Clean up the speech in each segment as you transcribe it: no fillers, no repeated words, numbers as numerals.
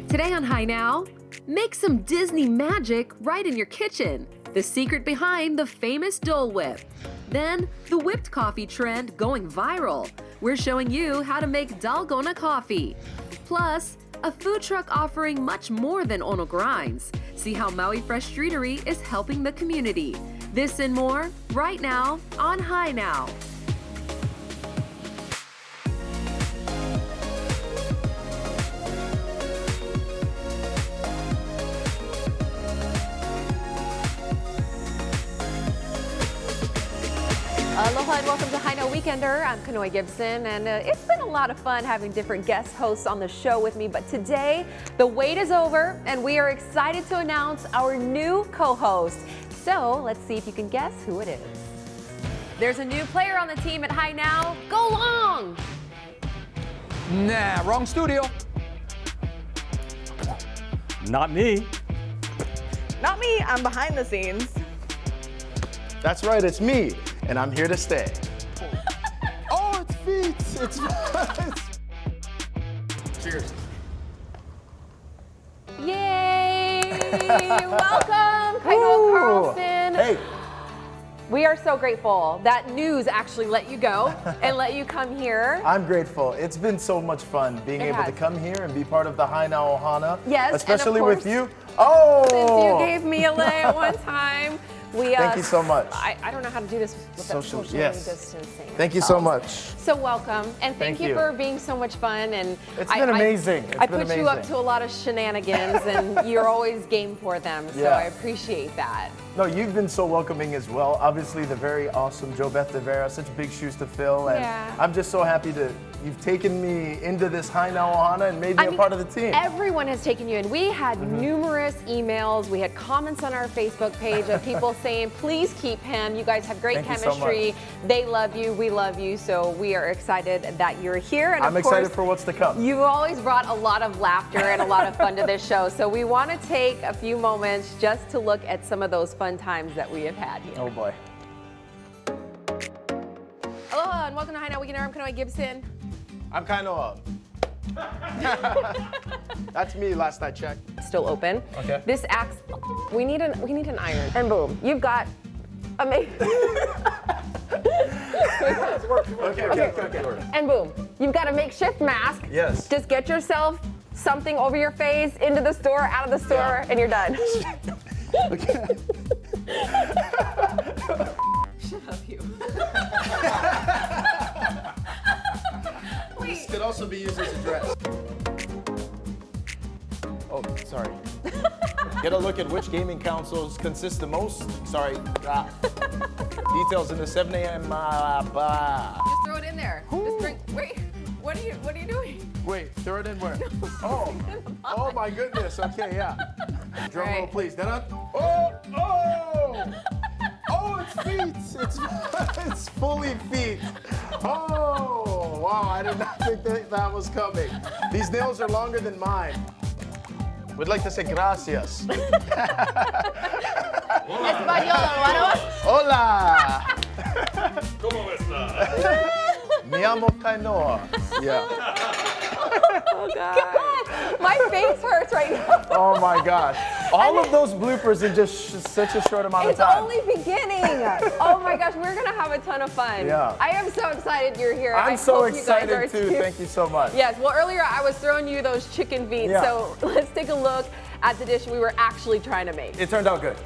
Today on Hi Now, make some Disney magic right in your kitchen. The secret behind the famous Dole Whip. Then, the whipped coffee trend going viral. We're showing you how to make dalgona coffee. Plus, a food truck offering much more than Ono grinds. See how Maui Fresh Streetery is helping the community. This and more, right now on Hi Now. Aloha and welcome to Hi Now Weekender. I'm Kanoe Gibson, and it's been a lot of fun having different guest hosts on the show with me. But today, the wait is over, and we are excited to announce our new co-host. So let's see if you can guess who it is. There's a new player on the team at Hi Now. Go long! Nah, wrong studio. Not me. Not me, I'm behind the scenes. That's right, it's me, and I'm here to stay. Oh, it's feet. It's Cheers. Yay! Welcome, Kaino Carlson. Hey, We are so grateful that news actually let you go and let you come here. I'm grateful. It's been so much fun being It able has. to come here and be part of the Hi Now Ohana. Yes, and of especially course, with you. Oh! Since you gave me a lay at one time. Thank you so much. I don't know how to do this with social yes. distancing. Thank you so much. So welcome, and thank you for being so much fun. And It's been amazing. I put you up to a lot of shenanigans, and you're always game for them. So Yeah. I appreciate that. No, you've been so welcoming as well. Obviously, the very awesome Jo Beth De Vera, such big shoes to fill, and Yeah. I'm just so happy you've taken me into this Hi Now Ohana and made me a part of the team. Everyone has taken you in. We had numerous emails. We had comments on our Facebook page of people saying, please keep him. You guys have great Thank you so chemistry. much. They love you. We love you. So we are excited that you're here. And I'm of excited course, for what's to come. you've always brought a lot of laughter and a lot of fun to this show. So we want to take a few moments just to look at some of those fun times that we have had here. Oh boy. Aloha and welcome to Hi Now Weekend. I'm Kanoe Gibson. I'm kind of That's me last I checked. Still open. Okay. This axe, we need an iron. And boom, you've got amazing. Okay. And boom, you've got a makeshift mask. Yes. Just get yourself something over your face, into the store, out of the store, and you're done. Okay. Shut up, you. This could also be used as a dress. Oh, sorry. Get a look at which gaming consoles consist the most. Sorry. Details in the 7 a.m. Just throw it in there. Just drink. Wait, what are you doing? Wait, throw it in where? Oh my goodness. Okay, yeah. Drum roll, Right. please. Oh, it's feet. It's fully feet. Oh, wow. I did not think that was coming. These nails are longer than mine. We'd like to say gracias. Español, ¿no? Hola. ¿Cómo está? Me llamo Kainoa. Yeah. Oh, God. My face hurts right now. Oh my gosh. All of those bloopers in just such a short amount of It's time. only beginning. Oh my gosh, we're gonna have a ton of fun. Yeah. I am so excited you're here. I'm I so hope you guys are excited too. Thank you so much. Yes, well earlier I was throwing you those chicken feet, Yeah. so let's take a look at the dish we were actually trying to make. It turned out good.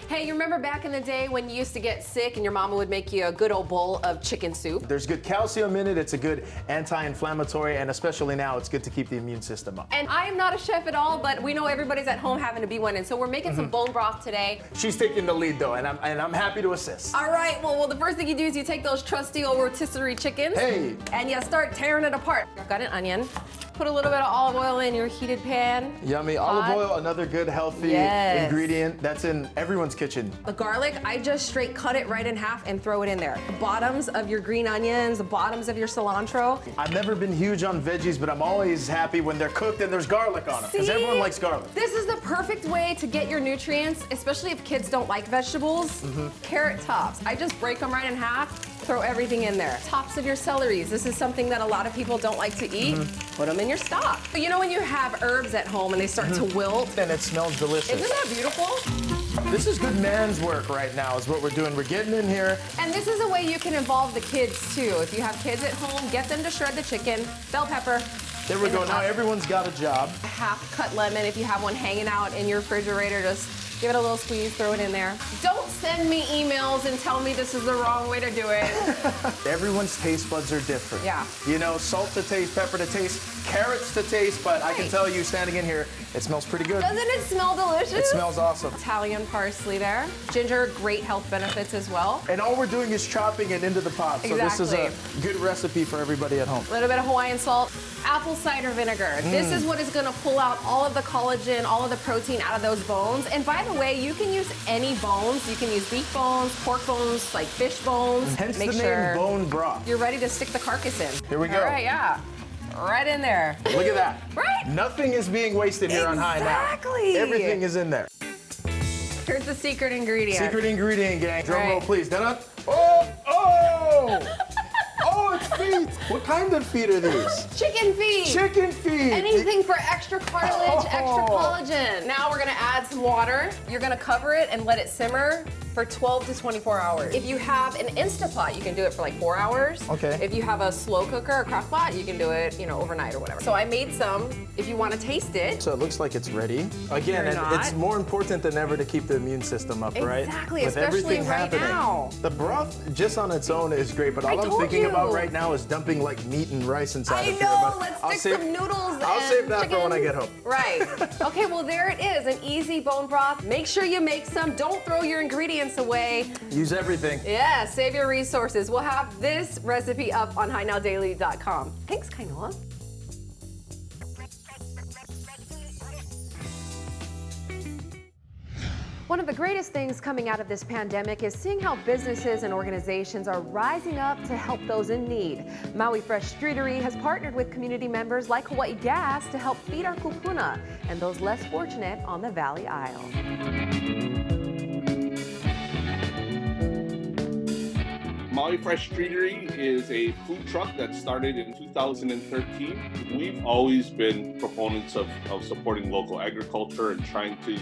Hey, you remember back in the day when you used to get sick and your mama would make you a good old bowl of chicken soup? There's good calcium in it. It's a good anti-inflammatory, and especially now, it's good to keep the immune system up. And I am not a chef at all, but we know everybody's at home having to be one, and so we're making some bone broth today. She's taking the lead though, and I'm happy to assist. All right, well, the first thing you do is you take those trusty old rotisserie chickens, Hey. and you start tearing it apart. I've got an onion. Put a little bit of olive oil in your heated pan. Yummy. Hot. Olive oil, another good healthy Yes. ingredient that's in everyone's kitchen. The garlic, I just straight cut it right in half and throw it in there. The bottoms of your green onions, the bottoms of your cilantro. I've never been huge on veggies, but I'm always happy when they're cooked and there's garlic on them, because See? everyone likes garlic. This is the perfect way to get your nutrients, especially if kids don't like vegetables. Carrot tops. I just break them right in half throw everything in there. Tops of your celeries. This is something that a lot of people don't like to eat. Put them in your stock. But you know when you have herbs at home and they start to wilt? And it smells delicious. Isn't that beautiful? This is good man's work right now is what we're doing. We're getting in here. And this is a way you can involve the kids too. If you have kids at home, get them to shred the chicken, bell pepper. There we in go. the Now pot. everyone's got a job. A half cut lemon, if you have one hanging out in your refrigerator, just give it a little squeeze, throw it in there. Don't send me emails and tell me this is the wrong way to do it. Everyone's taste buds are different. Yeah. You know, salt to taste, pepper to taste, carrots to taste, but I can Right. tell you standing in here, it smells pretty good. Doesn't it smell delicious? It smells awesome. Italian parsley there. Ginger, great health benefits as well. And all we're doing is chopping it into the pot. So this is a good recipe for everybody at home. A little bit of Hawaiian salt, apple cider vinegar. This is what is gonna pull out all of the collagen, all of the protein out of those bones. And by the way, you can use any bones. You can use beef bones, pork bones, like fish bones. Hence Make the sure name bone broth. you're ready to stick the carcass in. Here we go. All right, yeah. Right in there. Look at that. Right? Nothing is being wasted here on High now. Exactly. Everything is in there. Here's the secret ingredient. Secret ingredient, gang. Drum roll, Right. please. Done. Oh! Oh! Oh, it's feet. What kind of feet are these? Chicken feet. Chicken feet. Anything for extra cartilage, extra Oh. collagen. Now we're gonna add some water. You're gonna cover it and let it simmer for 12 to 24 hours. If you have an Instapot, you can do it for like 4 hours. Okay. If you have a slow cooker or crock pot, you can do it, overnight or whatever. So I made some, if you wanna taste it. So it looks like it's ready. Again, You're not. it's more important than ever to keep the immune system up, right? Exactly, With especially everything right happening. now. The broth just on its own is great, but all I'm told thinking about you. right now is dumping like meat and rice inside I of here. know, But let's I'll stick save- some noodles I'll and save that for when I chicken. get home. Right. Okay, well there it is, an easy bone broth. Make sure you make some. Don't throw your ingredients away. Use everything. Yeah, save your resources. We'll have this recipe up on HighNowDaily.com. Thanks, Kainoa. One of the greatest things coming out of this pandemic is seeing how businesses and organizations are rising up to help those in need. Maui Fresh Streetery has partnered with community members like Hawaii Gas to help feed our kupuna and those less fortunate on the Valley Isle. Maui Fresh Streetery is a food truck that started in 2013. We've always been proponents of supporting local agriculture and trying to,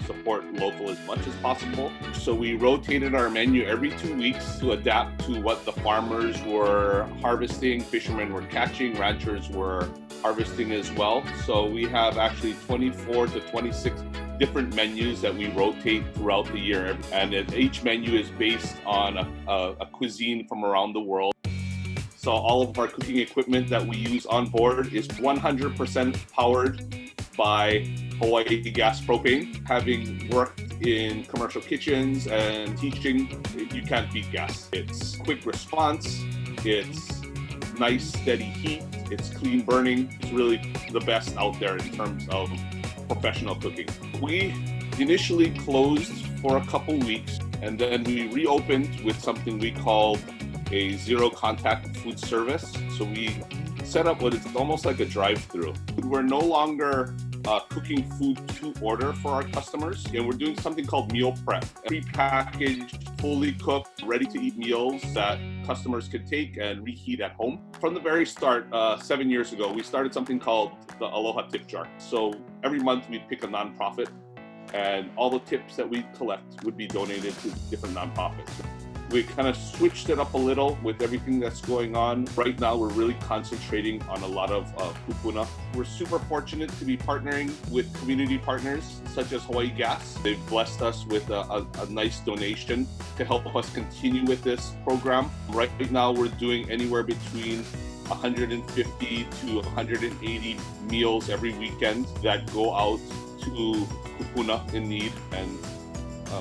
support local as much as possible. So we rotated our menu every 2 weeks to adapt to what the farmers were harvesting, fishermen were catching, ranchers were harvesting as well. So we have actually 24 to 26 different menus that we rotate throughout the year, and each menu is based on a cuisine from around the world. So all of our cooking equipment that we use on board is 100% powered by Hawaii Gas Propane. Having worked in commercial kitchens and teaching, you can't beat gas. It's quick response, it's nice steady heat, it's clean burning. It's really the best out there in terms of professional cooking. We initially closed for a couple weeks, and then we reopened with something we called a zero contact food service. So we set up what is almost like a drive-through. We're no longer cooking food to order for our customers, and we're doing something called meal prep. Pre-packaged, fully cooked, ready-to-eat meals that customers can take and reheat at home. From the very start, 7 years ago, we started something called the Aloha Tip Jar. So every month we'd pick a nonprofit, and all the tips that we collect would be donated to different nonprofits. We kind of switched it up a little with everything that's going on. Right now, we're really concentrating on a lot of kupuna. We're super fortunate to be partnering with community partners such as Hawaii Gas. They've blessed us with a nice donation to help us continue with this program. Right now, we're doing anywhere between 150 to 180 meals every weekend that go out to kupuna in need, and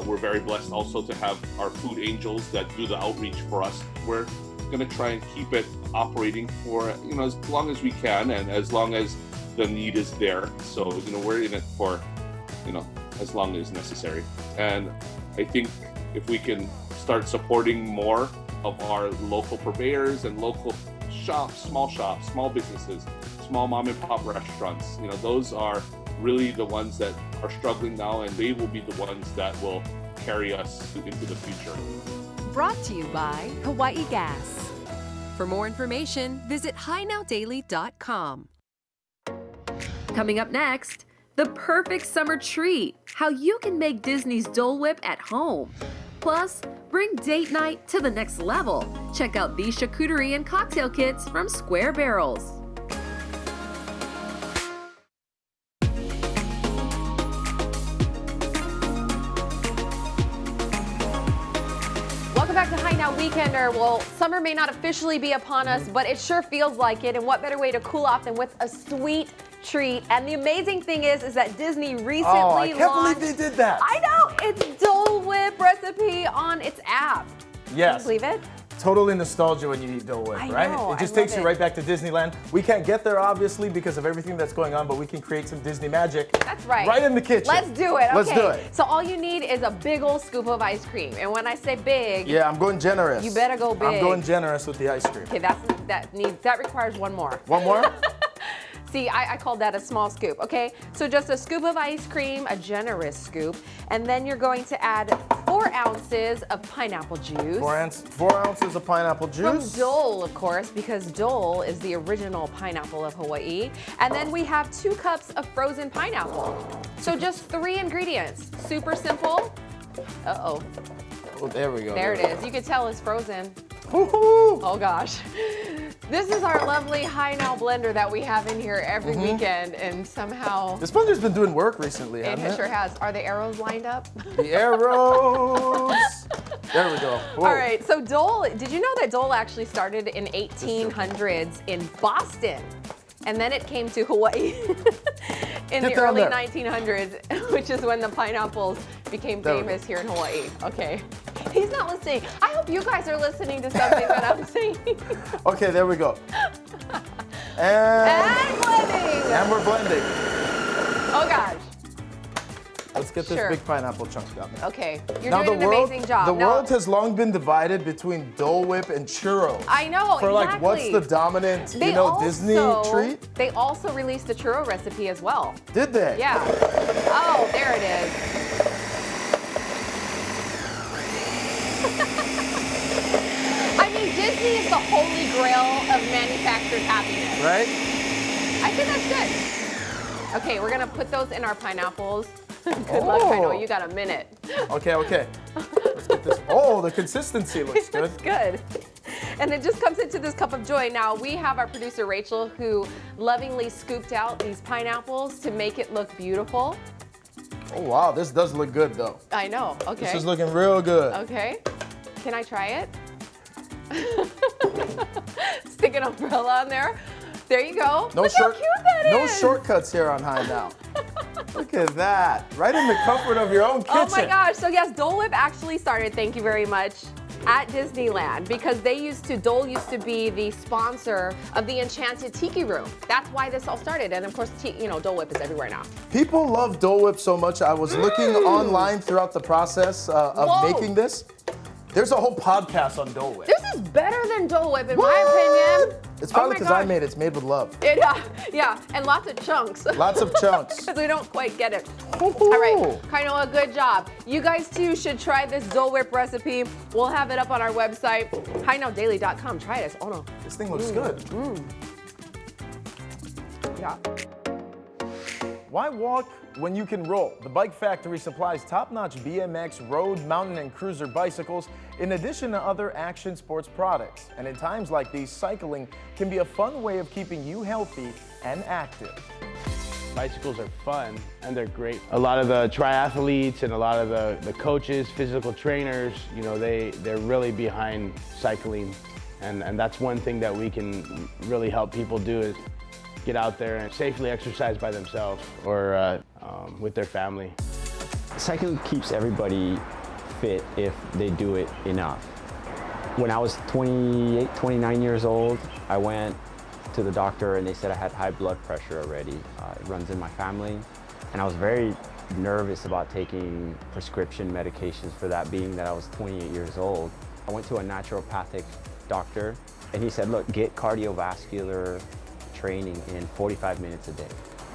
we're very blessed also to have our food angels that do the outreach for us. We're going to try and keep it operating for as long as we can, and as long as the need is there. So we're in it for as long as necessary. And I think if we can start supporting more of our local purveyors and local shops, small businesses, small mom and pop restaurants, those are really the ones that are struggling now, and they will be the ones that will carry us into the future. Brought to you by Hawaii Gas. For more information, visit HiNowDaily.com. Coming up next, the perfect summer treat, how you can make Disney's Dole Whip at home. Plus, bring date night to the next level. Check out these charcuterie and cocktail kits from Square Barrels. Welcome back to Hi Now Weekender. Well, summer may not officially be upon us, but it sure feels like it. And what better way to cool off than with a sweet treat? And the amazing thing is that Disney recently I can't launched. believe they did that. I know, it's Dole Whip recipe on its app. Yes. Can you believe it? Totally nostalgia when you eat Dole Whip, I right? know, It just I takes love you it. right back to Disneyland. We can't get there, obviously, because of everything that's going on, but we can create some Disney magic. That's right. Right in the kitchen. Let's do it. Okay. Let's do it. So all you need is a big old scoop of ice cream. And when I say big, Yeah, I'm going generous. you better go big. I'm going generous with the ice cream. Okay, that requires one more. One more? See, I called that a small scoop, okay? So just a scoop of ice cream, a generous scoop, and then you're going to add 4 ounces of pineapple juice. 4 ounces of pineapple From juice. Dole, of course, because Dole is the original pineapple of Hawaii. And then we have 2 cups of frozen pineapple. So just 3 ingredients. Super simple. Uh-oh. Oh, there we go. There it is. You can tell it's frozen. Woohoo! Oh gosh. This is our lovely Hi Now blender that we have in here every weekend, and somehow This blender's been doing work recently, it hasn't it? sure has. Are the arrows lined up? The arrows. There we go. Whoa. All right, so Dole, did you know that Dole actually started in 1800s in Boston? And then it came to Hawaii in the Get down early there. 1900s, which is when the pineapples became There we go. famous here in Hawaii. Okay. He's not listening. I hope you guys are listening to something that I'm saying. Okay, there we go. And And blending. and we're blending. Oh gosh. Let's get this Sure. big pineapple chunk down there. Okay. You're Now doing the an world, amazing job. the Now- world has long been divided between Dole Whip and churros. I know, For like, what's exactly. the dominant, They Disney treat? They also released the churro recipe as well. Did they? Yeah. Oh, there it is. I mean, Disney is the holy grail of manufactured happiness. Right? I think that's good. Okay, we're gonna put those in our pineapples. Good luck, I know you got a minute. Okay, okay. Let's get this. Oh, the consistency looks good. It's good. And it just comes into this cup of joy. Now, we have our producer, Rachel, who lovingly scooped out these pineapples to make it look beautiful. Oh, wow, this does look good, though. I know, okay. This is looking real good. Okay, can I try it? Stick an umbrella on there. There you go. No Look how cute that no is. shortcuts here on High Now. Look at that. Right in the comfort of your own kitchen. Oh my gosh, so yes, Dole Whip actually started, thank you very much, at Disneyland because Dole used to be the sponsor of the Enchanted Tiki Room. That's why this all started. And of course, Dole Whip is everywhere now. People love Dole Whip so much. I was looking online throughout the process of Whoa. making this. There's a whole podcast on Dole Whip. This is better than Dole Whip in my opinion. It's probably Oh my because I gosh. made it. It's made with love. Yeah, and lots of chunks. Lots of chunks. Because we don't quite get it. Woo-hoo. All right, Kainoa, good job. You guys too should try this Dole Whip recipe. We'll have it up on our website, HiNowDaily.com. Try this. Oh no. This thing looks good. Yeah. Why walk when you can roll? The Bike Factory supplies top-notch BMX, road, mountain, and cruiser bicycles in addition to other action sports products. And in times like these, cycling can be a fun way of keeping you healthy and active. Bicycles are fun and they're great. A lot of the triathletes and a lot of the coaches, physical trainers, they're really behind cycling. And that's one thing that we can really help people do is get out there and safely exercise by themselves or with their family. Cycling keeps everybody fit if they do it enough. When I was 28, 29 years old, I went to the doctor and they said I had high blood pressure already. It runs in my family. And I was very nervous about taking prescription medications for that, being that I was 28 years old. I went to a naturopathic doctor and he said, look, get cardiovascular training in 45 minutes a day.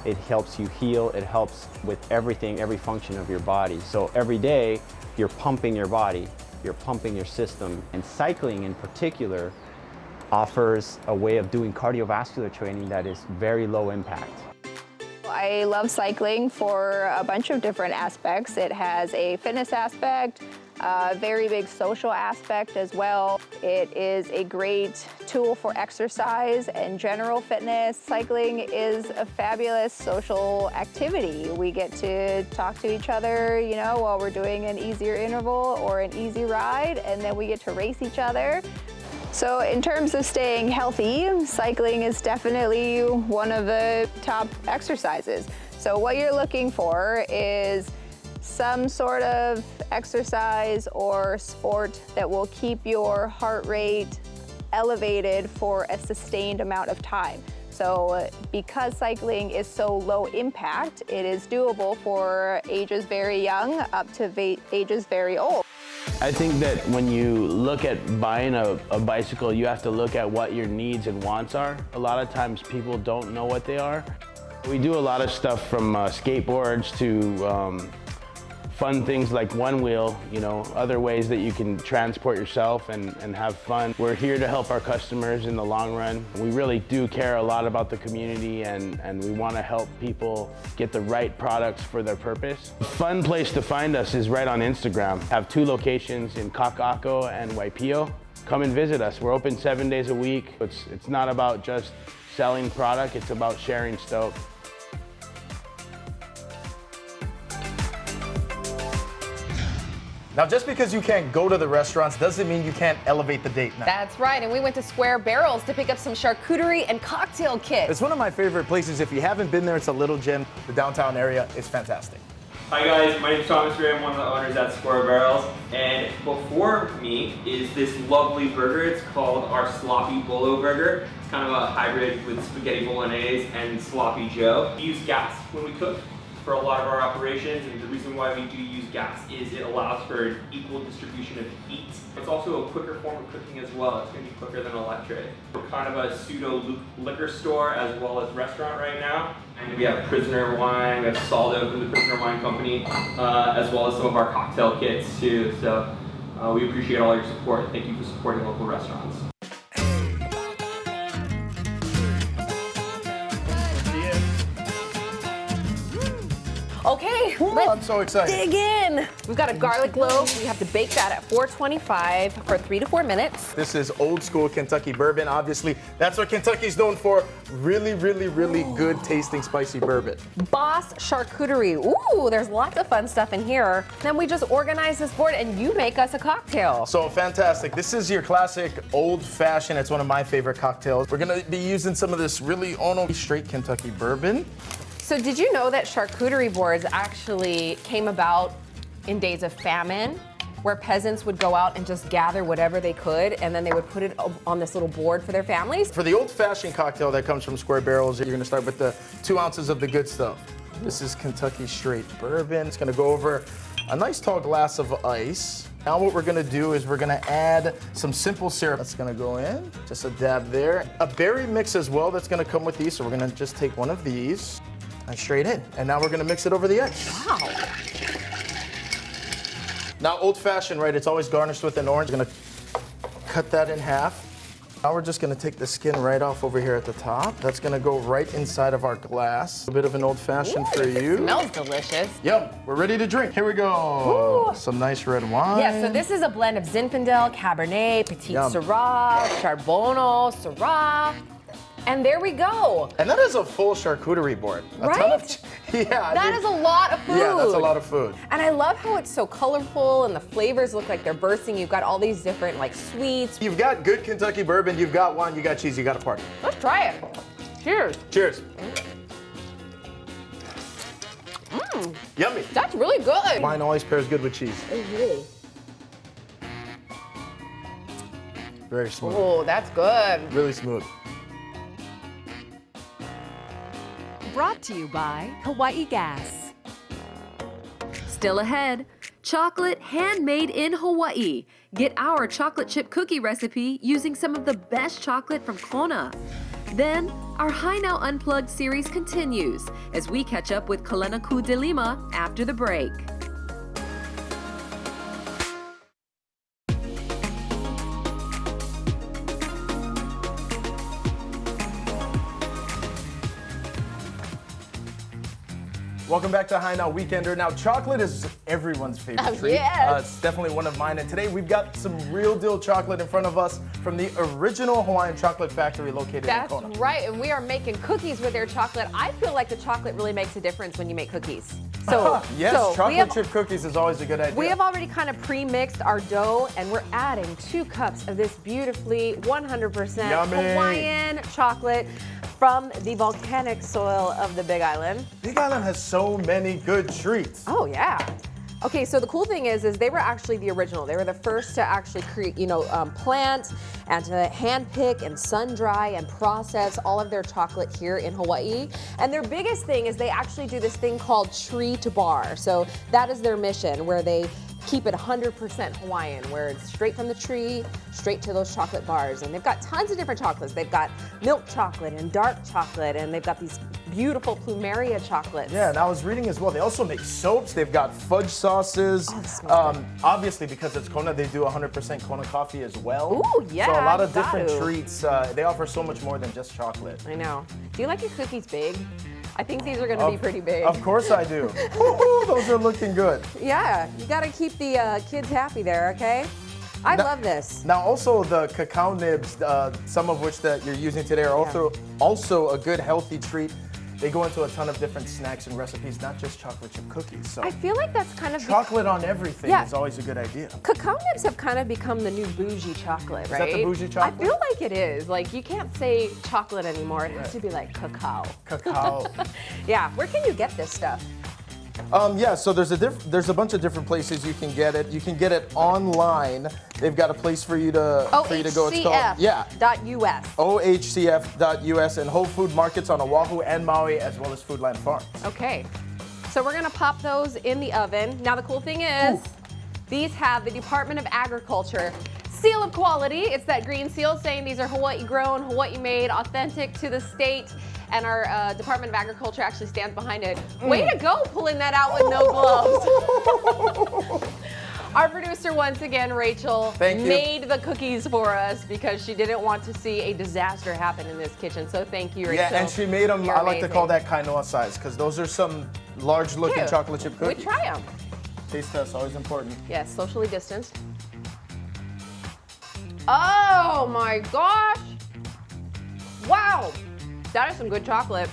It helps you heal. It helps with everything, every function of your body. So every day, you're pumping your body, you're pumping your system. And cycling in particular offers a way of doing cardiovascular training that is very low impact. I love cycling for a bunch of different aspects. It has a fitness aspect, a very big social aspect as well. It is a great tool for exercise and general fitness. Cycling is a fabulous social activity. We get to talk to each other, you know, while we're doing an easier interval or an easy ride, and then we get to race each other. So in terms of staying healthy, cycling is definitely one of the top exercises. So what you're looking for is some sort of exercise or sport that will keep your heart rate elevated for a sustained amount of time. So because cycling is so low impact, it is doable for ages very young up to ages very old. I think that when you look at buying a bicycle, you have to look at what your needs and wants are. A lot of times people don't know what they are. We do a lot of stuff from skateboards to fun things like one wheel, you know, other ways that you can transport yourself and have fun. We're here to help our customers in the long run. We really do care a lot about the community and we want to help people get the right products for their purpose. A fun place to find us is right on Instagram. We have 2 locations in Kaka'ako and Waipio. Come and visit us. We're open 7 days a week. It's not about just selling product, it's about sharing stoke. Now, just because you can't go to the restaurants doesn't mean you can't elevate the date night. That's right, and we went to Square Barrels to pick up some charcuterie and cocktail kits. It's one of my favorite places. If you haven't been there, it's a little gem. The downtown area is fantastic. Hi guys, my name is Thomas Ray. I'm one of the owners at Square Barrels. And before me is this lovely burger. It's called our Sloppy Bolo Burger. It's kind of a hybrid with spaghetti bolognese and sloppy joe. We use gas when we cook for a lot of our operations, and the reason why we do use gas is it allows for an equal distribution of heat. It's also a quicker form of cooking as well. It's going to be quicker than electric. We're kind of a pseudo liquor store as well as restaurant right now. And we have Prisoner Wine, we have Saldo from the Prisoner Wine Company, as well as some of our cocktail kits too. So we appreciate all your support. Thank you for supporting local restaurants. Okay, Ooh, let's I'm so excited. dig in. We've got a garlic loaf. We have to bake that at 425 for 3 to 4 minutes. This is old school Kentucky bourbon. Obviously, that's what Kentucky's known for. Really, really, really good tasting spicy bourbon. Boss charcuterie. Ooh, there's lots of fun stuff in here. Then we just organize this board and you make us a cocktail. So fantastic. This is your classic old fashioned. It's one of my favorite cocktails. We're gonna be using some of this really straight Kentucky bourbon. So did you know that charcuterie boards actually came about in days of famine, where peasants would go out and just gather whatever they could, and then they would put it on this little board for their families? For the old-fashioned cocktail that comes from Square Barrels, you're gonna start with the 2 ounces of the good stuff. This is Kentucky straight bourbon. It's gonna go over a nice tall glass of ice. Now what we're gonna do is we're gonna add some simple syrup. That's gonna go in, just a dab there. A berry mix as well that's gonna come with these, so we're gonna just take one of these and straight in. And now we're gonna mix it over the ice. Wow. Now old-fashioned, right, it's always garnished with an orange. Gonna cut that in half. Now we're just gonna take the skin right off over here at the top. That's gonna go right inside of our glass. A bit of an old-fashioned for you. Smells delicious. Yum, we're ready to drink. Here we go. Ooh. Some nice red wine. Yeah, so this is a blend of Zinfandel, Cabernet, Petit Yum. Syrah, Charbonneau, Syrah. And there we go. And that is a full charcuterie board. A ton of yeah. That is a lot of food. Yeah, that's a lot of food. And I love how it's so colorful and the flavors look like they're bursting. You've got all these different like sweets. You've got good Kentucky bourbon, you've got wine, you got cheese, you got a party. Let's try it. Cheers. Cheers. Yummy. That's really good. Wine always pairs good with cheese. Very smooth. Oh, that's good. Really smooth. Brought to you by Hawaii Gas. Still ahead, chocolate handmade in Hawaii. Get our chocolate chip cookie recipe using some of the best chocolate from Kona. Then, Our Hi Now Unplugged series continues as we catch up with Kalenaku de Lima after the break. Welcome back to Hi Now Weekender. Now, chocolate is everyone's favorite treat. Yes. It's definitely one of mine. And today we've got some real deal chocolate in front of us from the original Hawaiian chocolate factory located in Kona. That's right, and we are making cookies with their chocolate. I feel like the chocolate really makes a difference when you make cookies. So, yes, chocolate chip cookies is always a good idea. We have already kind of pre-mixed our dough, and we're adding 2 cups of this beautifully 100% Yummy. Hawaiian chocolate from the volcanic soil of the Big Island. Big Island has so many good treats. Oh yeah. Okay, so the cool thing is they were actually the original. They were the first to actually create, plant and to hand pick and sun dry and process all of their chocolate here in Hawaii. And their biggest thing is they actually do this thing called tree to bar. So that is their mission, where they keep it 100% Hawaiian, where it's straight from the tree, straight to those chocolate bars. And they've got tons of different chocolates. They've got milk chocolate and dark chocolate, and they've got these beautiful plumeria chocolates. Yeah, and I was reading as well, they also make soaps. They've got fudge sauces. Obviously, because it's Kona, they do 100% Kona coffee as well. Ooh, yeah. So a lot of different treats. They offer so much more than just chocolate. I know. Do you like your cookies big? I think these are going to be pretty big. Of course I do. Woo-hoo, those are looking good. Yeah, you got to keep the kids happy there, okay? I love this. Now also the cacao nibs, some of which that you're using today are also a good healthy treat. They go into a ton of different snacks and recipes, not just chocolate chip cookies. So I feel like that's kind of chocolate on everything is always a good idea. Cacao nibs have kind of become the new bougie chocolate, right? Is that the bougie chocolate? I feel like it is. Like, you can't say chocolate anymore. It has to be like cacao. Cacao. Yeah, where can you get this stuff? Yeah, so there's a bunch of different places you can get it. You can get it online. They've got a place for you to go. It's called OHCF.US. OHCF.US and Whole Food Markets on Oahu and Maui, as well as Foodland Farms. Okay, so we're gonna pop those in the oven. Now the cool thing is, these have the Department of Agriculture seal of quality. It's that green seal saying these are Hawaii grown, Hawaii made, authentic to the state. And our Department of Agriculture actually stands behind it. Way to go, pulling that out with no gloves. Our producer, once again, Rachel, made the cookies for us because she didn't want to see a disaster happen in this kitchen. So thank you, Rachel. Yeah, and she made them, I like to call that kainoa size, because those are some large-looking chocolate chip cookies. We try them. Taste test, always important. Yes, socially distanced. Oh my gosh. Wow. That is some good chocolate.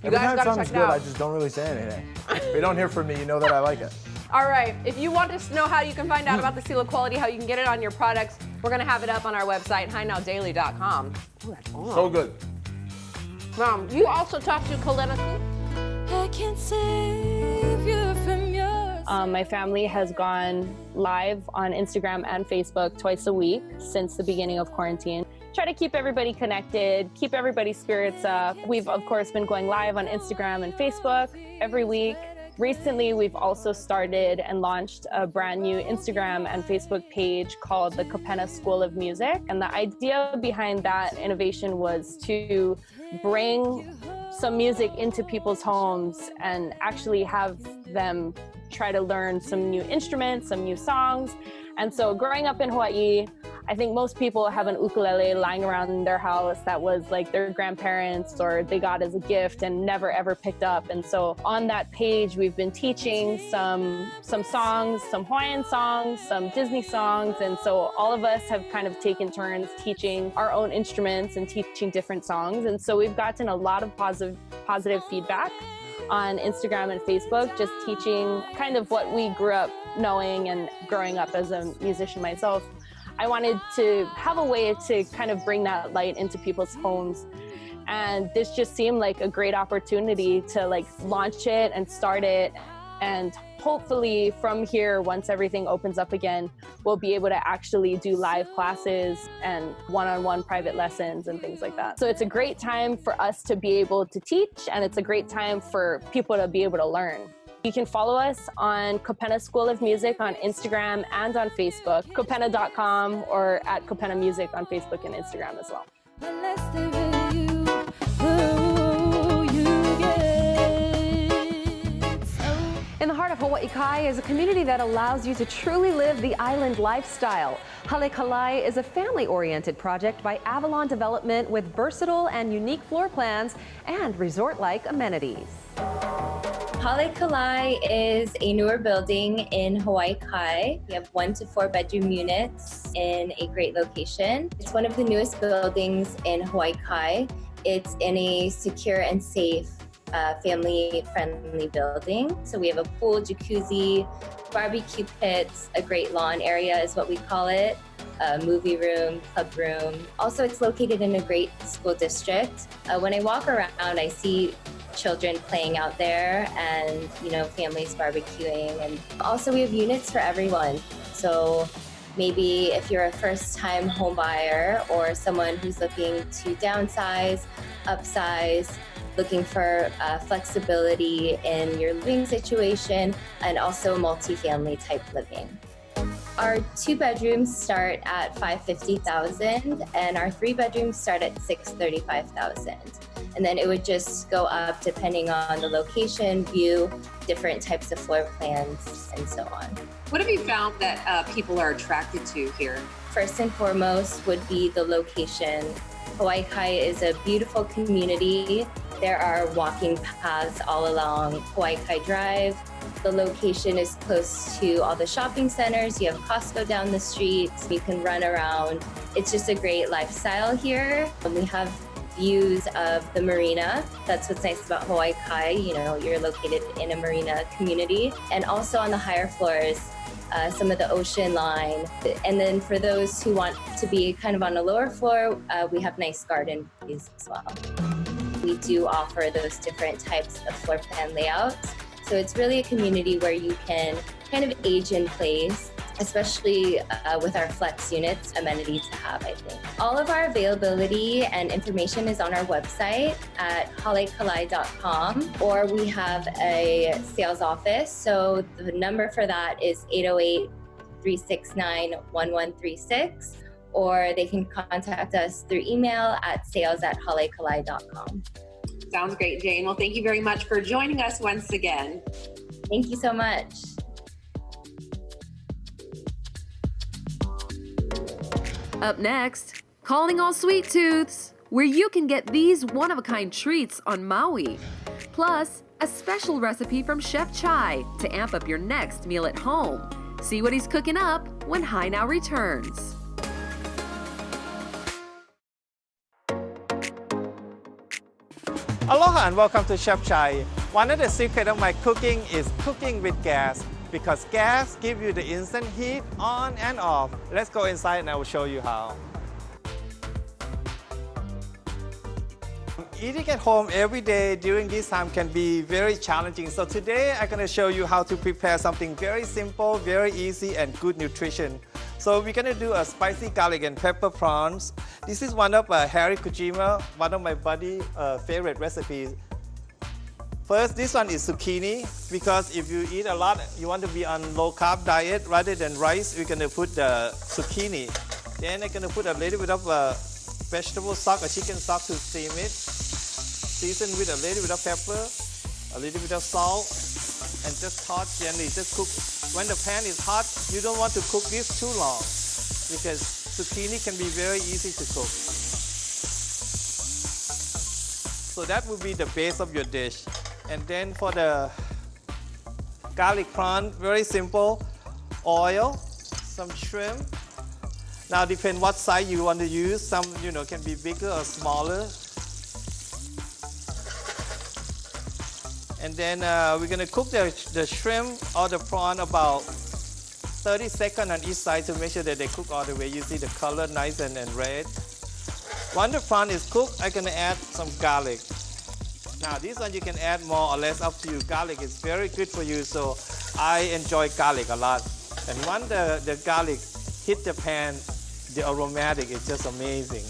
You guys gotta check it out. I just don't really say anything. If you don't hear from me, you know that I like it. All right, if you want to know how you can find out about the seal of quality, how you can get it on your products, we're gonna have it up on our website, hinowdaily.com. Oh, that's bomb. So good. You also talked to Kalenaku. I can't save you from yours. My family has gone live on Instagram and Facebook twice a week since the beginning of quarantine. Try to keep everybody connected, keep everybody's spirits up. We've, of course, been going live on Instagram and Facebook every week. Recently, we've also started and launched a brand new Instagram and Facebook page called the Capanna School of Music. And the idea behind that innovation was to bring some music into people's homes and actually have them try to learn some new instruments, some new songs. And so growing up in Hawaii, I think most people have an ukulele lying around in their house that was like their grandparents or they got as a gift and never ever picked up. And so on that page, we've been teaching some songs, some Hawaiian songs, some Disney songs. And so all of us have kind of taken turns teaching our own instruments and teaching different songs. And so we've gotten a lot of positive feedback on Instagram and Facebook, just teaching kind of what we grew up knowing and growing up as a musician myself. I wanted to have a way to kind of bring that light into people's homes. And this just seemed like a great opportunity to like launch it and start it. And hopefully from here, once everything opens up again, we'll be able to actually do live classes and one-on-one private lessons and things like that. So it's a great time for us to be able to teach, and it's a great time for people to be able to learn. You can follow us on Capanna School of Music on Instagram and on Facebook, capanna.com or at Capanna Music on Facebook and Instagram as well. In the heart of Hawaii Kai is a community that allows you to truly live the island lifestyle. Hale Kalai is a family-oriented project by Avalon Development with versatile and unique floor plans and resort-like amenities. Hale Kalai is a newer building in Hawaii Kai. We have 1 to 4 bedroom units in a great location. It's one of the newest buildings in Hawaii Kai. It's in a secure and safe family-friendly building. So we have a pool, jacuzzi, barbecue pits, a great lawn area is what we call it, a movie room, club room. Also, it's located in a great school district. When I walk around, I see children playing out there and, families barbecuing. And also we have units for everyone. So maybe if you're a first-time home buyer or someone who's looking to downsize, upsize, looking for flexibility in your living situation, and also multifamily type living. Our 2 bedrooms start at $550,000 and our 3 bedrooms start at $635,000. And then it would just go up depending on the location, view, different types of floor plans, and so on. What have you found that people are attracted to here? First and foremost would be the location. Hawaii Kai is a beautiful community. There are walking paths all along Hawaii Kai Drive. The location is close to all the shopping centers. You have Costco down the street. You can run around. It's just a great lifestyle here. And we have views of the marina. That's what's nice about Hawaii Kai. You're located in a marina community. And also on the higher floors, some of the ocean line. And then for those who want to be kind of on a lower floor, we have nice garden views as well. We do offer those different types of floor plan layouts. So it's really a community where you can kind of age in place, especially with our flex units, amenity to have, I think. All of our availability and information is on our website at halekalai.com, or we have a sales office. So the number for that is 808-369-1136, or they can contact us through email at sales@halekalai.com. Sounds great, Jane. Well, thank you very much for joining us once again. Thank you so much. Up next, calling all sweet tooths, where you can get these one-of-a-kind treats on Maui. Plus, a special recipe from Chef Chai to amp up your next meal at home. See what he's cooking up when High Now returns. Aloha and welcome to Chef Chai. One of the secrets of my cooking is cooking with gas, because gas gives you the instant heat on and off. Let's go inside and I will show you how. Eating at home every day during this time can be very challenging. So today I'm going to show you how to prepare something very simple, very easy, and good nutrition. So we're going to do a spicy garlic and pepper prawns. This is one of Harry Kojima, one of my buddy's favorite recipes. First, this one is zucchini, because if you eat a lot, you want to be on low-carb diet, rather than rice, we're going to put the zucchini. Then I'm going to put a little bit of vegetable stock, a chicken stock to steam it. Season with a little bit of pepper, a little bit of salt, and just toss gently. Just cook. When the pan is hot, you don't want to cook this too long, because zucchini can be very easy to cook. So that will be the base of your dish. And then for the garlic prawn, very simple. Oil, some shrimp. Now depend what size you want to use. Some can be bigger or smaller. And then we're going to cook the shrimp or the prawn about 30 seconds on each side to make sure that they cook all the way. You see the color nice and red. Once the prawn is cooked, I'm going to add some garlic. Now this one you can add more or less, up to you. Garlic is very good for you, so I enjoy garlic a lot. And once the garlic hit the pan, the aromatic is just amazing.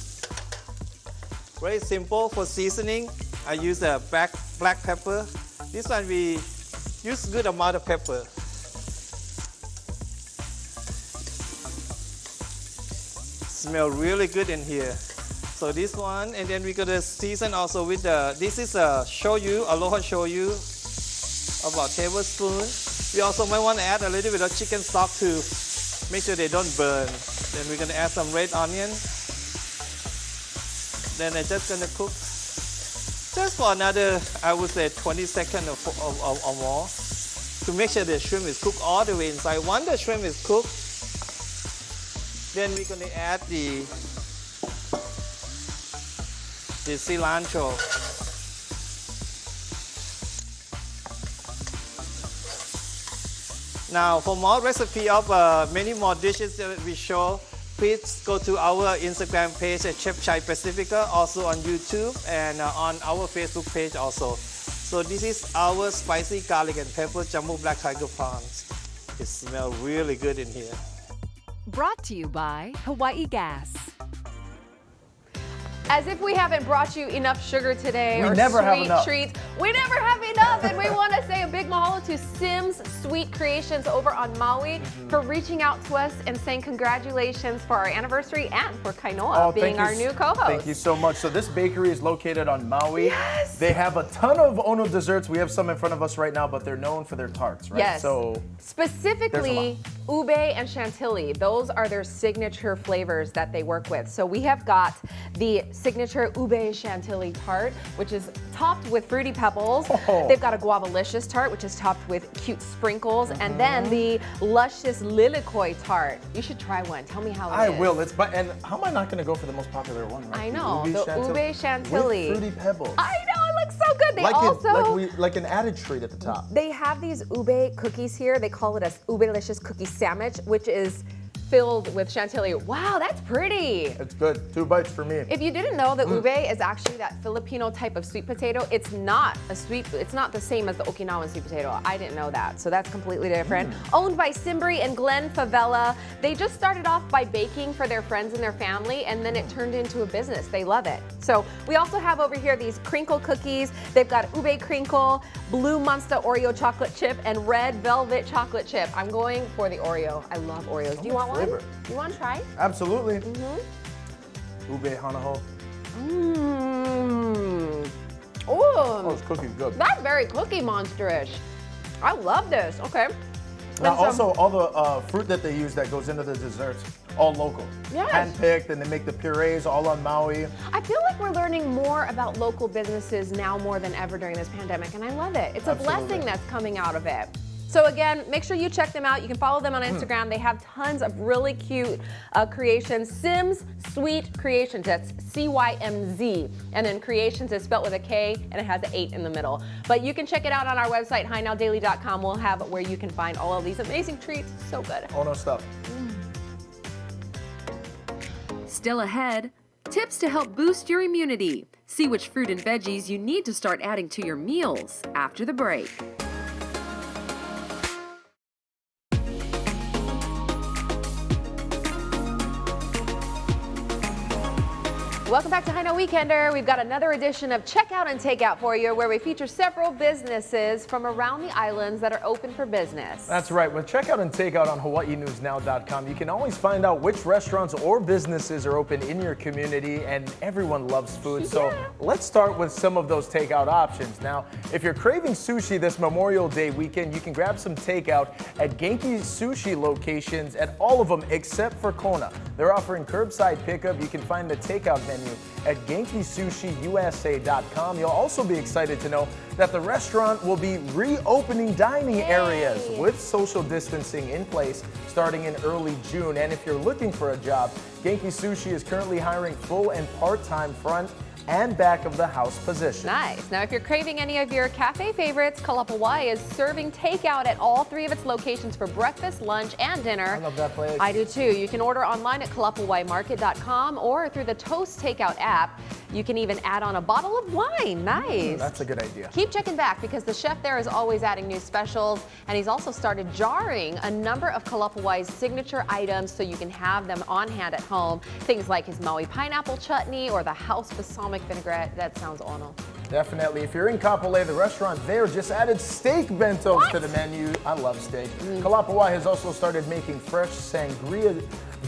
Very simple for seasoning. I use a black pepper. This one we use good amount of pepper. Smell really good in here. So this one, and then we're gonna season also with this is a shoyu, aloha shoyu, about a tablespoon. We also might want to add a little bit of chicken stock to make sure they don't burn. Then we're going to add some red onion. Then I'm just going to cook just for another, I would say, 20 seconds or more to make sure the shrimp is cooked all the way inside. Once the shrimp is cooked, then we're going to add the cilantro. Now, for more recipe of many more dishes that we show, please go to our Instagram page at Chef Chai Pacifica, also on YouTube and on our Facebook page also. So this is our spicy garlic and pepper jumbo black tiger prawns. It smells really good in here. Brought to you by Hawaii Gas. As if we haven't brought you enough sugar today or never have sweet enough. treats. We never have enough, and we want to say a big mahalo to Sims Sweet Creations over on Maui for reaching out to us and saying congratulations for our anniversary and for Kainoa being our new co-host. Thank you so much. So this bakery is located on Maui. Yes. They have a ton of Ono desserts. We have some in front of us right now, but they're known for their tarts, right? Yes. So specifically, ube and chantilly. Those are their signature flavors that they work with. So we have got the signature ube chantilly tart, which is topped with fruity pebbles. Oh. They've got a guava-licious tart, which is topped with cute sprinkles, and then the luscious lilikoi tart. You should try one. Tell me how it is. I will. And how am I not going to go for the most popular one? Right? I know, the ube chantilly. With fruity pebbles. I know, it looks so good. They like an added treat at the top. They have these ube cookies here. They call it a ube-licious cookie sandwich, which is filled with chantilly. Wow, that's pretty. It's good. 2 bites for me. If you didn't know that ube is actually that Filipino type of sweet potato, it's not the same as the Okinawan sweet potato. I didn't know that, so that's completely different. Owned by Simbri and Glenn Favela. They just started off by baking for their friends and their family, and then it turned into a business. They love it. So we also have over here these crinkle cookies. They've got ube crinkle, blue Monster Oreo chocolate chip, and red velvet chocolate chip. I'm going for the Oreo. I love Oreos. Do you want one? You want to try? Absolutely. Ube hanaho. Oh, this cookie's good. That's very Cookie Monster-ish. I love this. Okay. Now, also, all the fruit that they use that goes into the desserts, all local. Yes. Handpicked, and they make the purees all on Maui. I feel like we're learning more about local businesses now more than ever during this pandemic, and I love it. It's a blessing that's coming out of it. So again, make sure you check them out. You can follow them on Instagram. They have tons of really cute creations. Sims Sweet Creations, that's C-Y-M-Z. And then Creations is spelled with a K, and it has an 8 in the middle. But you can check it out on our website, hinowdaily.com. We'll have where you can find all of these amazing treats. So good. Ono stuff. Still ahead, tips to help boost your immunity. See which fruit and veggies you need to start adding to your meals after the break. Welcome back to High Note Weekender. We've got another edition of Checkout and Takeout for you, where we feature several businesses from around the islands that are open for business. That's right. With Checkout and Takeout on HawaiiNewsNow.com, you can always find out which restaurants or businesses are open in your community, and everyone loves food. So let's start with some of those takeout options. Now, if you're craving sushi this Memorial Day weekend, you can grab some takeout at Genki Sushi locations at all of them except for Kona. They're offering curbside pickup. You can find the takeout menu at GenkiSushiUSA.com. You'll also be excited to know that the restaurant will be reopening dining areas with social distancing in place starting in early June. And if you're looking for a job, Genki Sushi is currently hiring full and part-time front and back of the house positions. Nice. Now, if you're craving any of your cafe favorites, Kalapawai is serving takeout at all 3 of its locations for breakfast, lunch, and dinner. I love that place. I do too. You can order online at kalapawaimarket.com or through the Toast Takeout app. You can even add on a bottle of wine. Nice. That's a good idea. Keep checking back because the chef there is always adding new specials, and he's also started jarring a number of Kalapawai's signature items so you can have them on hand at home. Things like his Maui pineapple chutney or the house balsamic vinaigrette. That sounds awesome. Definitely. If you're in Kapolei, the restaurant there just added steak bentos to the menu. I love steak. Kalapawai has also started making fresh sangria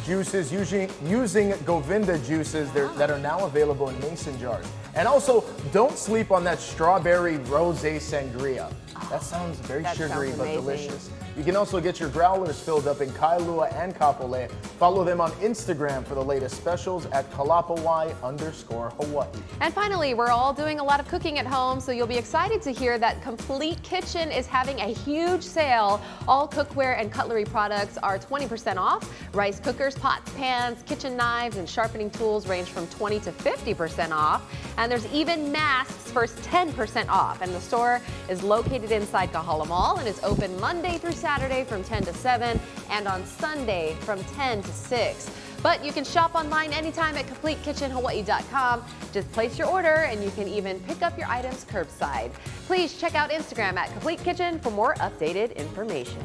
juices using Govinda juices that are now available in mason jars. And also, don't sleep on that strawberry rosé sangria. That sounds very sugary but delicious. You can also get your growlers filled up in Kailua and Kapolei. Follow them on Instagram for the latest specials at kalapawai_Hawaii. And finally, we're all doing a lot of cooking at home, so you'll be excited to hear that Complete Kitchen is having a huge sale. All cookware and cutlery products are 20% off. Rice cookers, pots, pans, kitchen knives, and sharpening tools range from 20 to 50% off. And there's even masks for 10% off. And the store is located inside Kahala Mall and is open Monday through Saturday from 10 to 7 and on Sunday from 10 to 6. But you can shop online anytime at CompleteKitchenHawaii.com. Just place your order and you can even pick up your items curbside. Please check out Instagram at Complete Kitchen for more updated information.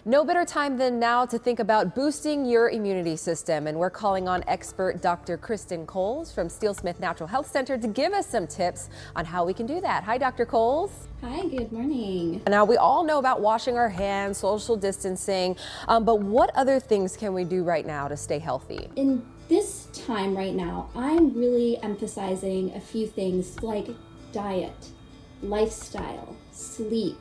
No better time than now to think about boosting your immunity system, and we're calling on expert Dr. Kristen Coles from Steel Smith Natural Health Center to give us some tips on how we can do that. Hi, Dr. Coles. Hi, good morning. Now, we all know about washing our hands, social distancing, but what other things can we do right now to stay healthy? In this time right now, I'm really emphasizing a few things like diet, lifestyle, sleep,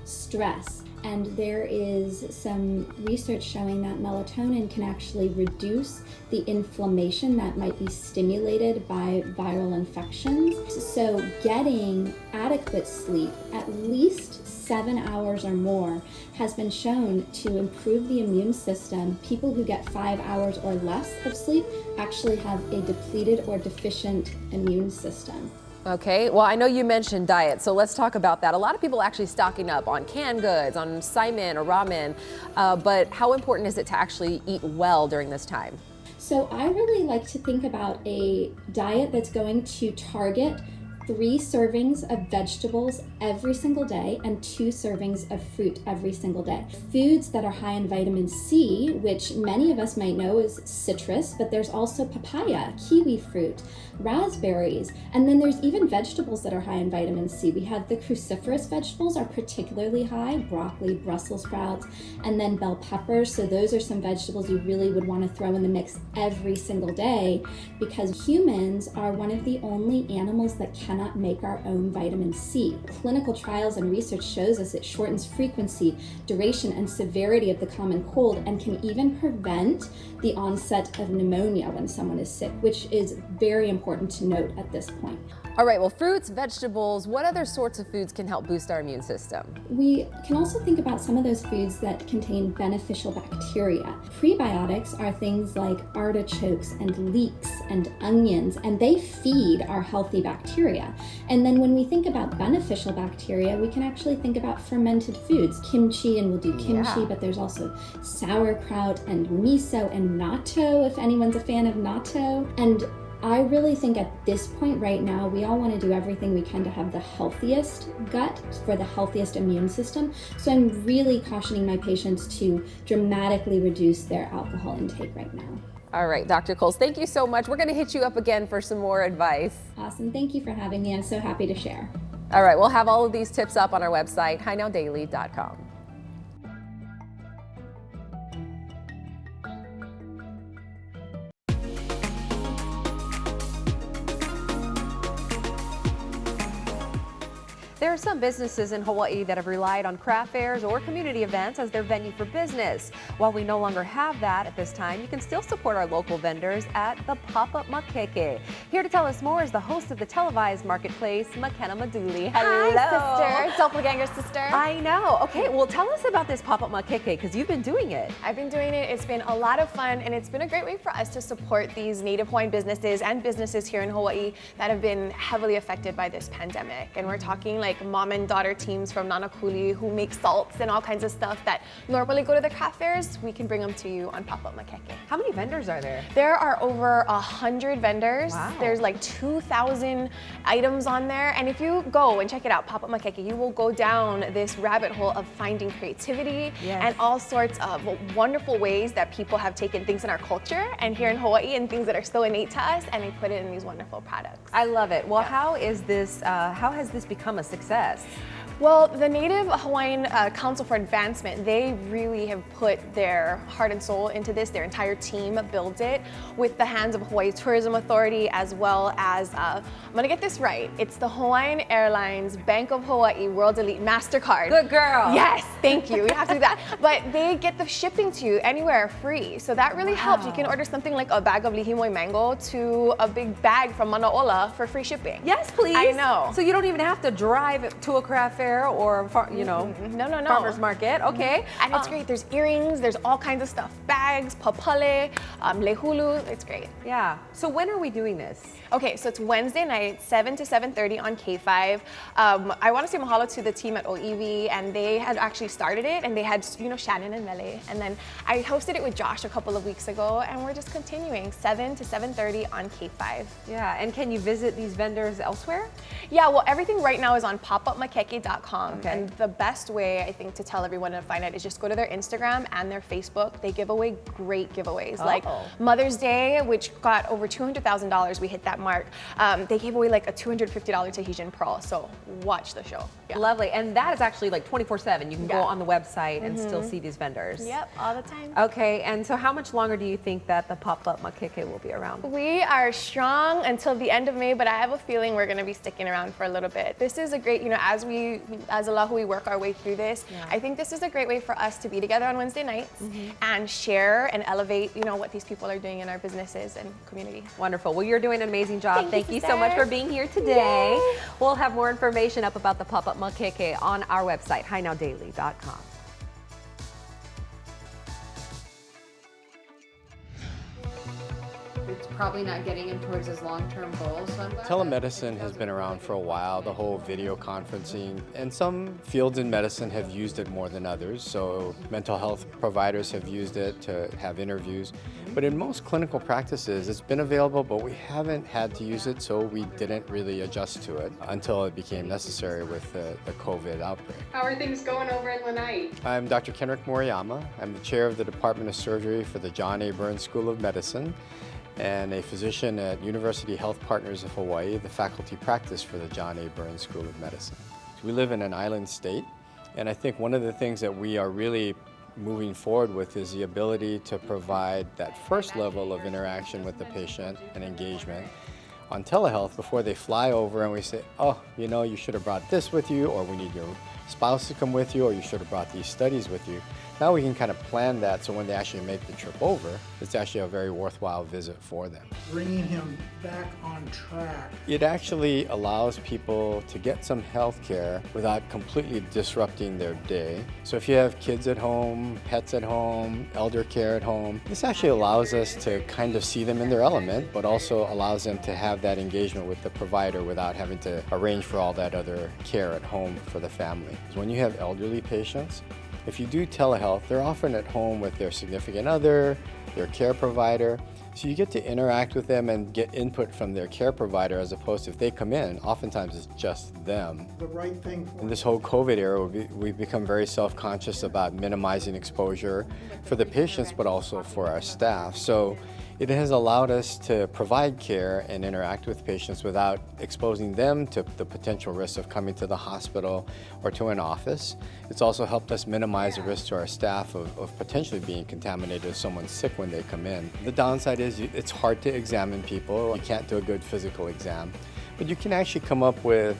stress. And there is some research showing that melatonin can actually reduce the inflammation that might be stimulated by viral infections. So getting adequate sleep, at least 7 hours or more, has been shown to improve the immune system. People who get 5 hours or less of sleep actually have a depleted or deficient immune system. Okay, well, I know you mentioned diet, so let's talk about that. A lot of people actually stocking up on canned goods, on saimin or ramen, but how important is it to actually eat well during this time? So I really like to think about a diet that's going to target 3 servings of vegetables every single day and 2 servings of fruit every single day. Foods that are high in vitamin C, which many of us might know is citrus, but there's also papaya, kiwi fruit, raspberries, and then there's even vegetables that are high in vitamin C. We have the cruciferous vegetables are particularly high, broccoli, Brussels sprouts, and then bell peppers. So those are some vegetables you really would want to throw in the mix every single day, because humans are one of the only animals that cannot make our own vitamin C. Clinical trials and research shows us it shortens frequency, duration, and severity of the common cold and can even prevent the onset of pneumonia when someone is sick, which is very important to note at this point. All right, well, fruits, vegetables, what other sorts of foods can help boost our immune system? We can also think about some of those foods that contain beneficial bacteria. Prebiotics are things like artichokes and leeks and onions, and they feed our healthy bacteria. And then when we think about beneficial bacteria, we can actually think about fermented foods, kimchi, and we'll do kimchi, but there's also sauerkraut and miso and natto, if anyone's a fan of natto. And I really think at this point right now, we all want to do everything we can to have the healthiest gut for the healthiest immune system. So I'm really cautioning my patients to dramatically reduce their alcohol intake right now. All right, Dr. Coles, thank you so much. We're going to hit you up again for some more advice. Awesome. Thank you for having me. I'm so happy to share. All right, we'll have all of these tips up on our website, hinowdaily.com. There are some businesses in Hawaii that have relied on craft fairs or community events as their venue for business. While we no longer have that at this time, you can still support our local vendors at the Pop-Up Makeke. Here to tell us more is the host of the televised marketplace, McKenna Maduli. Hello. Hi, sister. Doppelganger sister. I know. Okay, well, tell us about this Pop-Up Makeke because you've been doing it. I've been doing it. It's been a lot of fun, and it's been a great way for us to support these Native Hawaiian businesses and businesses here in Hawaii that have been heavily affected by this pandemic. And we're talking like mom and daughter teams from Nanakuli who make salts and all kinds of stuff that normally go to the craft fairs. We can bring them to you on Pop-Up Makeke. How many vendors are there? There are over 100 vendors. Wow. There's like 2,000 items on there. And if you go and check it out, Pop-Up Makeke, you will go down this rabbit hole of finding creativity and all sorts of wonderful ways that people have taken things in our culture and here in Hawaii and things that are so innate to us, and they put it in these wonderful products. I love it. Well, how has this become a success? Well, the Native Hawaiian Council for Advancement, they really have put their heart and soul into this. Their entire team builds it with the hands of Hawaii Tourism Authority, as well as, I'm gonna get this right, it's the Hawaiian Airlines Bank of Hawaii World Elite MasterCard. Good girl. Yes, thank you. We have to do that. But they get the shipping to you anywhere free. So that really helps. You can order something like a bag of lihimoi mango to a big bag from Manaola for free shipping. Yes, please. I know. So you don't even have to drive to a craft fair or, no. farmer's market. Okay. And it's great. There's earrings, there's all kinds of stuff. Bags, papale, lehulu. It's great. Yeah. So when are we doing this? Okay, so it's Wednesday night, 7 to 7:30 on K5. I want to say mahalo to the team at OEV, and they had actually started it, and they had, Shannon and Mele. And then I hosted it with Josh a couple of weeks ago, and we're just continuing, 7 to 7:30 on K5. Yeah, and can you visit these vendors elsewhere? Yeah, well, everything right now is on popupmakeke.com. Okay. And the best way, I think, to tell everyone to find it is just go to their Instagram and their Facebook. They give away great giveaways. Like Mother's Day, which got over $200,000, we hit that mark. They gave away like a $250 Tahitian pearl. So watch the show. Yeah. Lovely. And that is actually like 24/7. You can go on the website and still see these vendors. Yep, all the time. Okay, and so how much longer do you think that the Pop-Up Makeke will be around? We are strong until the end of May, but I have a feeling we're going to be sticking around for a little bit. This is a great, as Oahu, we work our way through this. Yeah. I think this is a great way for us to be together on Wednesday nights and share and elevate, what these people are doing in our businesses and community. Wonderful. Well, you're doing an amazing job. Thank you so sister. much for being here today. Yay. We'll have more information up about the Pop-Up Makeke on our website, hinowdaily.com. It's probably not getting him towards his long-term goals. So I'm glad Telemedicine has been around for a while, the whole video conferencing, and some fields in medicine have used it more than others. So mental health providers have used it to have interviews. But in most clinical practices, it's been available, but we haven't had to use it, so we didn't really adjust to it until it became necessary with the COVID outbreak. How are things going over in Lanai? I'm Dr. Kenrick Moriyama. I'm the chair of the Department of Surgery for the John A. Burns School of Medicine and a physician at University Health Partners of Hawaii, the faculty practice for the John A. Burns School of Medicine. We live in an island state, and I think one of the things that we are really moving forward with is the ability to provide that first level of interaction with the patient and engagement on telehealth before they fly over and we say, oh, you should have brought this with you, or we need your spouse to come with you, or you should have brought these studies with you. Now we can kind of plan that so when they actually make the trip over, it's actually a very worthwhile visit for them. Bringing him back on track. It actually allows people to get some health care without completely disrupting their day. So if you have kids at home, pets at home, elder care at home, this actually allows us to kind of see them in their element, but also allows them to have that engagement with the provider without having to arrange for all that other care at home for the family. When you have elderly patients, if you do telehealth, they're often at home with their significant other, their care provider, so you get to interact with them and get input from their care provider as opposed to if they come in, oftentimes it's just them. The right thing for In this whole COVID era, we've become very self-conscious about minimizing exposure for the patients, but also for our staff. So it has allowed us to provide care and interact with patients without exposing them to the potential risks of coming to the hospital or to an office. It's also helped us minimize the risk to our staff of potentially being contaminated if someone's sick when they come in. The downside is it's hard to examine people. You can't do a good physical exam. But you can actually come up with,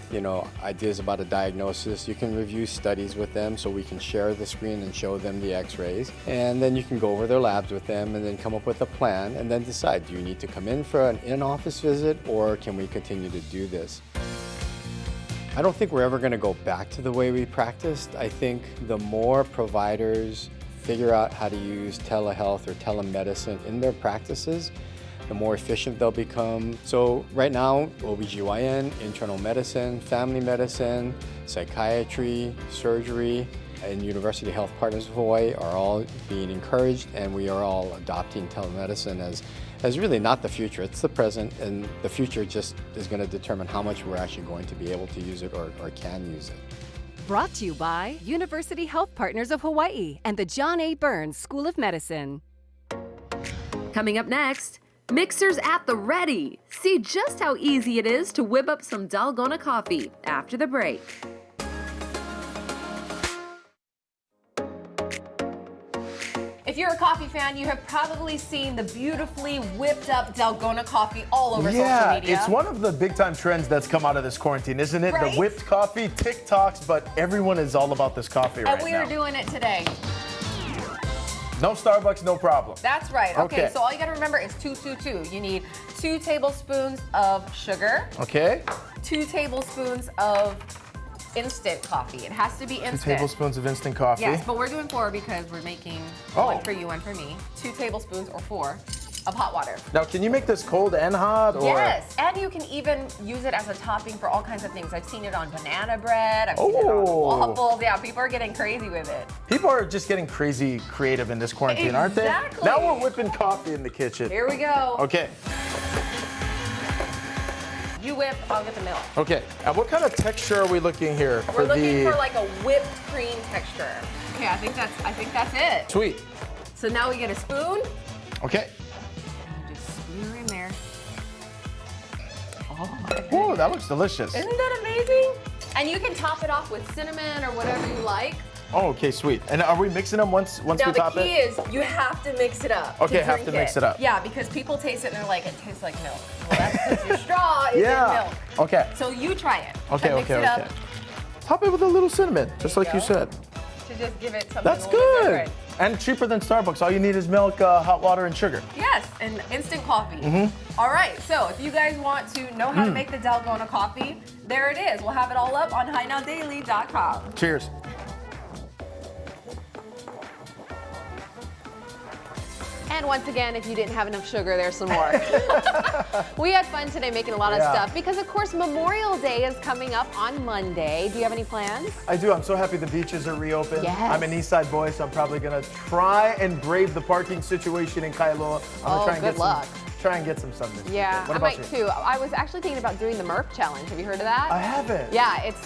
ideas about a diagnosis. You can review studies with them so we can share the screen and show them the x-rays. And then you can go over their labs with them and then come up with a plan and then decide, do you need to come in for an in-office visit or can we continue to do this? I don't think we're ever going to go back to the way we practiced. I think the more providers figure out how to use telehealth or telemedicine in their practices, the more efficient they'll become. So right now, OBGYN, internal medicine, family medicine, psychiatry, surgery, and University Health Partners of Hawaii are all being encouraged, and we are all adopting telemedicine as really not the future, it's the present, and the future just is going to determine how much we're actually going to be able to use it or can use it. Brought to you by University Health Partners of Hawaii and the John A. Burns School of Medicine. Coming up next, mixers at the ready. See just how easy it is to whip up some Dalgona coffee after the break. If you're a coffee fan, you have probably seen the beautifully whipped up Dalgona coffee all over social media. It's one of the big time trends that's come out of this quarantine, isn't it? Right? The whipped coffee, TikToks, but everyone is all about this coffee right now. And we are doing it today. No Starbucks, no problem. That's right. Okay, so all you gotta remember is 222. You need 2 tablespoons of sugar. Okay. 2 tablespoons of instant coffee. It has to be instant. 2 tablespoons of instant coffee. Yes, but we're doing 4 because we're making one for you, one for me. 2 tablespoons or 4 of hot water. Now, can you make this cold and hot? Or? Yes, and you can even use it as a topping for all kinds of things. I've seen it on banana bread. I've seen it on waffles. Yeah, people are getting crazy with it. People are just getting crazy creative in this quarantine, aren't they? Exactly. Now we're whipping coffee in the kitchen. Here we go. Okay. You whip, I'll get the milk. Okay. And what kind of texture are we looking here? We're looking for like a whipped cream texture. Okay, I think that's it. Sweet. So now we get a spoon. Okay. Just spoon her in there. Oh my goodness. Oh, that looks delicious. Isn't that amazing? And you can top it off with cinnamon or whatever you like. Oh, okay, sweet. And are we mixing them once we top it? Now the key is you have to mix it up. Okay, have to mix it up. Yeah, because people taste it and they're like, it tastes like milk. Well, that's because your straw is in milk. Okay. So you try it. Okay, and mix it up Top it with a little cinnamon, just like you said. to just give it something That's a little bit good. different. And cheaper than Starbucks. All you need is milk, hot water, and sugar. Yes, and instant coffee. Mm-hmm. All right, so if you guys want to know how to make the Dalgona coffee, there it is. We'll have it all up on HighNowDaily.com. Cheers. And once again, if you didn't have enough sugar, there's some more. We had fun today making a lot of stuff because, of course, Memorial Day is coming up on Monday. Do you have any plans? I do. I'm so happy the beaches are reopened. Yes. I'm an East Side boy, so I'm probably going to try and brave the parking situation in Kailua. I'm gonna try and get some sun this Yeah, weekend. What I about might you? too. I was actually thinking about doing the Merc challenge. Have you heard of that? I haven't. Yeah, it's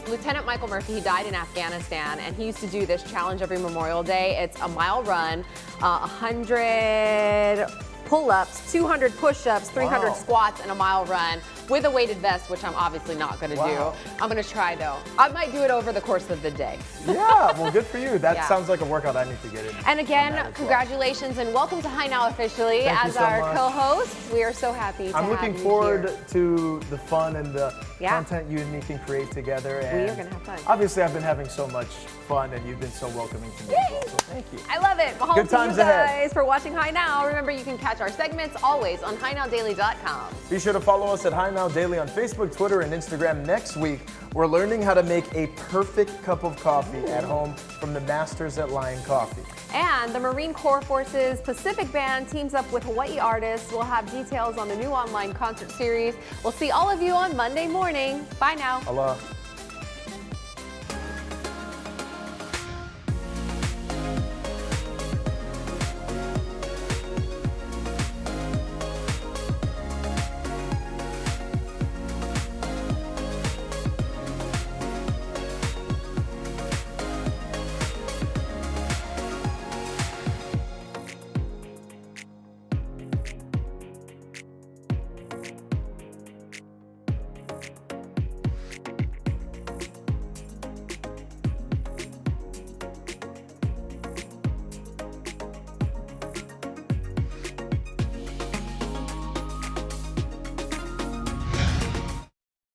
Lieutenant Michael Murphy. He died in Afghanistan, and he used to do this challenge every Memorial Day. It's a mile run, 100 pull-ups, 200 push-ups, 300 squats, and a mile run with a weighted vest, which I'm obviously not going to do. I'm going to try though. I might do it over the course of the day. Yeah, well, good for you. That sounds like a workout I need to get in. And again, congratulations and welcome to High Now officially Thank you as so our much. co-host. We are so happy to I'm have looking you forward here. to the fun and the content you and me can create together. And We are going to have fun. Obviously, I've been having so much fun, and you've been so welcoming to me as well, so thank you. I love it. Mahalo Good times to you ahead. guys for watching High Now. Remember, you can catch our segments always on HighNowDaily.com. Be sure to follow us at High Now Daily on Facebook, Twitter, and Instagram. Next week, we're learning how to make a perfect cup of coffee at home from the masters at Lion Coffee. And the Marine Corps Forces Pacific Band teams up with Hawaii artists. We'll have details on the new online concert series. We'll see all of you on Monday morning. Bye now. Aloha.